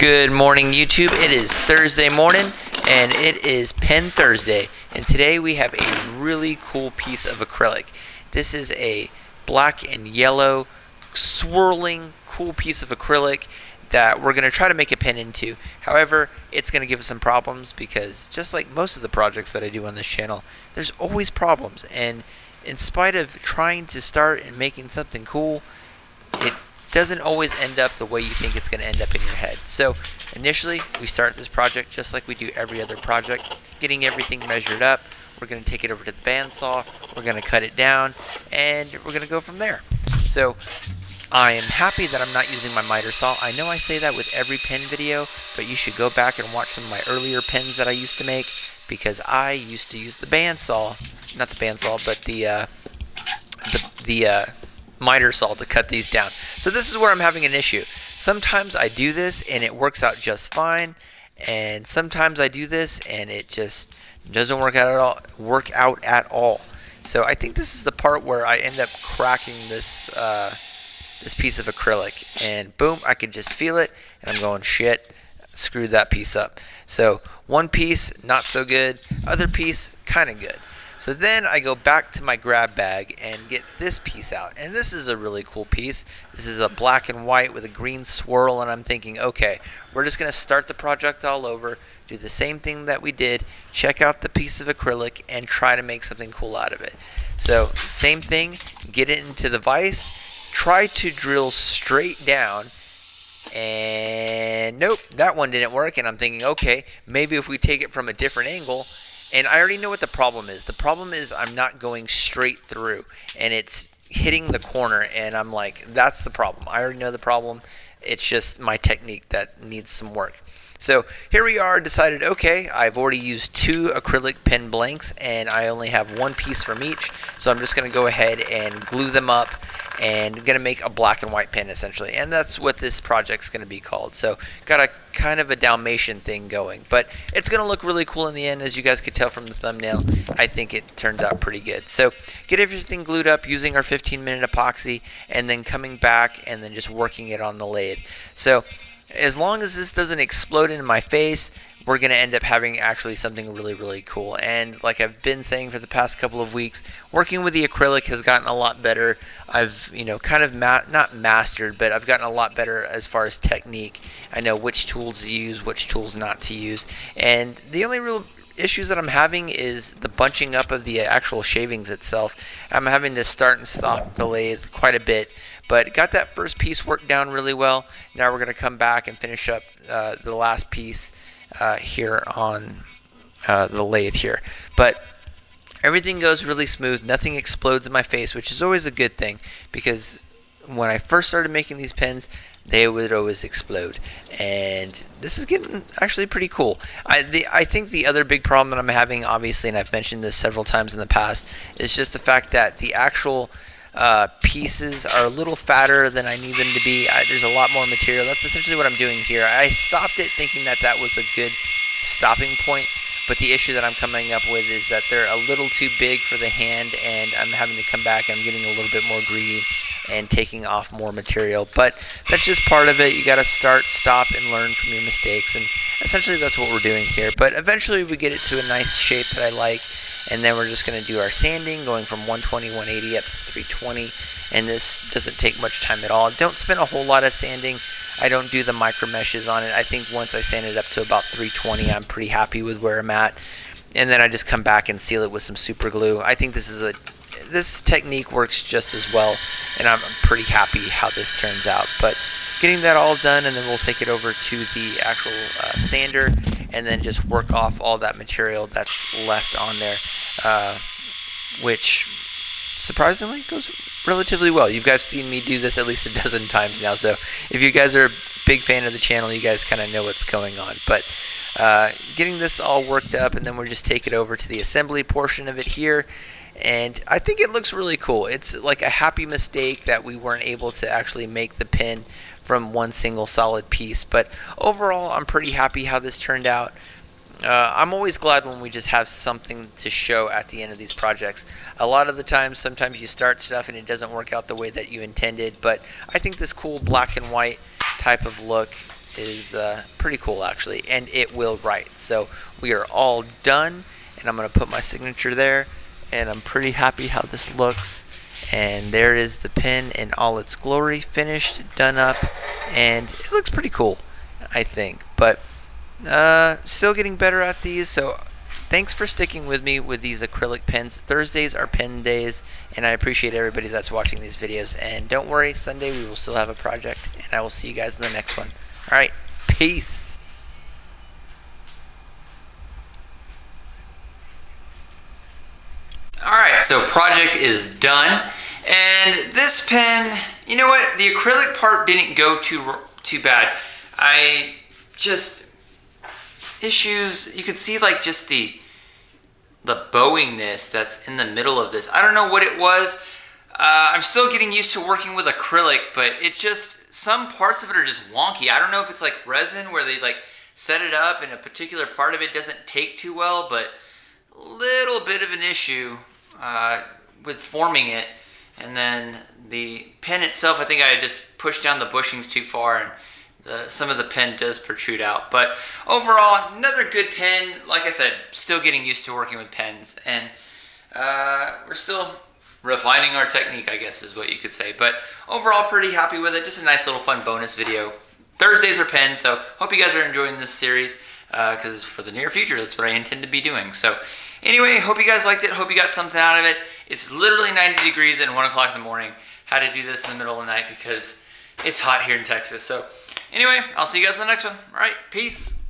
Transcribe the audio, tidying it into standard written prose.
Good morning, YouTube. It is Thursday morning, and it is Pen Thursday. And today we have a really cool piece of acrylic. This is a black and yellow swirling cool piece of acrylic that we're going to try to make a pen into. However, it's going to give us some problems because just like most of the projects that I do on this channel, there's always problems. And in spite of trying to start and making something cool, it doesn't always end up the way you think it's going to end up in your head. So initially, we start this project just like we do every other project, getting everything measured up. We're going to take it over to the bandsaw, we're going to cut it down, and we're going to go from there. So I am happy that I'm not using my miter saw. I know I say that with every pen video, but you should go back and watch some of my earlier pens that I used to make, because I used to use the bandsaw, not the bandsaw, but the miter saw to cut these down. So this is where I'm having an issue. Sometimes I do this and it works out just fine, and sometimes I do this and it just doesn't work out at all. So I think this is the part where I end up cracking this this piece of acrylic, and boom, I could just feel it, and I'm going, shit, screwed that piece up. So one piece, not so good. Other piece, kind of good. So then I go back to my grab bag and get this piece out. And this is a really cool piece. This is a black and white with a green swirl, and I'm thinking, okay, we're just going to start the project all over, do the same thing that we did, check out the piece of acrylic, and try to make something cool out of it. So same thing, get it into the vise, try to drill straight down, and nope, that one didn't work. And I'm thinking, okay, maybe if we take it from a different angle. And I already know what the problem is. The problem is I'm not going straight through, and it's hitting the corner, and I'm like, that's the problem. I already know the problem. It's just my technique that needs some work. So here we are, decided, okay, I've already used 2 acrylic pen blanks, and I only have 1 piece from each. So I'm just going to go ahead and glue them up, and going to make a black and white pen essentially. And that's what this project's going to be called. So got a kind of a Dalmatian thing going, but it's going to look really cool in the end. As you guys could tell from the thumbnail, I think it turns out pretty good. So get everything glued up using our 15-minute epoxy, and then coming back and then just working it on the lathe. So as long as this doesn't explode into my face, we're going to end up having actually something really, really cool. And like I've been saying for the past couple of weeks, working with the acrylic has gotten a lot better. I've, kind of not mastered, but I've gotten a lot better as far as technique. I know which tools to use, which tools not to use. And the only real issues that I'm having is the bunching up of the actual shavings itself. I'm having to start and stop the lathe quite a bit. But got that first piece worked down really well. Now we're going to come back and finish up the last piece here on the lathe here. But everything goes really smooth. Nothing explodes in my face, which is always a good thing, because when I first started making these pens, they would always explode. And this is getting actually pretty cool. I think the other big problem that I'm having, obviously, and I've mentioned this several times in the past, is just the fact that the actual pieces are a little fatter than I need them to be. There's a lot more material. That's essentially what I'm doing here. I stopped it thinking that that was a good stopping point, but the issue that I'm coming up with is that they're a little too big for the hand, and I'm having to come back and I'm getting a little bit more greedy and taking off more material. But that's just part of it. You got to start, stop, and learn from your mistakes, and essentially that's what we're doing here. But eventually we get it to a nice shape that I like, and then we're just going to do our sanding, going from 120, 180 up to 320, and this doesn't take much time at all. Don't spend a whole lot of sanding. I don't do the micro meshes on it. I think once I sand it up to about 320, I'm pretty happy with where I'm at, and then I just come back and seal it with some super glue. I think this technique works just as well, and I'm pretty happy how this turns out. But getting that all done, and then we'll take it over to the actual sander, and then just work off all that material that's left on there, which surprisingly goes relatively well. You guys have seen me do this at least a dozen times now, so if you guys are a big fan of the channel, you guys kind of know what's going on. But getting this all worked up, and then we'll just take it over to the assembly portion of it here. And I think it looks really cool. It's like a happy mistake that we weren't able to actually make the pen from one single solid piece. But overall, I'm pretty happy how this turned out. I'm always glad when we just have something to show at the end of these projects. A lot of the times, sometimes you start stuff and it doesn't work out the way that you intended. But I think this cool black and white type of look is pretty cool actually, and it will write. So we are all done, and I'm going to put my signature there, and I'm pretty happy how this looks. And there is the pen in all its glory, finished, done up, and it looks pretty cool, I think. But still getting better at these, so thanks for sticking with me with these acrylic pens. Thursdays are pen days, and I appreciate everybody that's watching these videos. And don't worry, Sunday we will still have a project, and I will see you guys in the next one. All right, peace. Alright, so project is done, and this pen, you know what, the acrylic part didn't go too bad. I just, issues, you can see like just the bowingness that's in the middle of this. I don't know what it was. I'm still getting used to working with acrylic, but it just, some parts of it are just wonky. I don't know if it's like resin where they like set it up and a particular part of it doesn't take too well, but a little bit of an issue with forming it. And then the pen itself, I think I just pushed down the bushings too far, and some of the pen does protrude out. But overall, another good pen. Like I said, still getting used to working with pens, and we're still refining our technique, I guess is what you could say. But overall, pretty happy with it. Just a nice little fun bonus video. Thursdays are pens, so hope you guys are enjoying this series, because for the near future, that's what I intend to be doing. So anyway, hope you guys liked it. Hope you got something out of it. It's literally 90 degrees and 1 o'clock in the morning. Had to do this in the middle of the night because it's hot here in Texas. So anyway, I'll see you guys in the next one. All right, peace.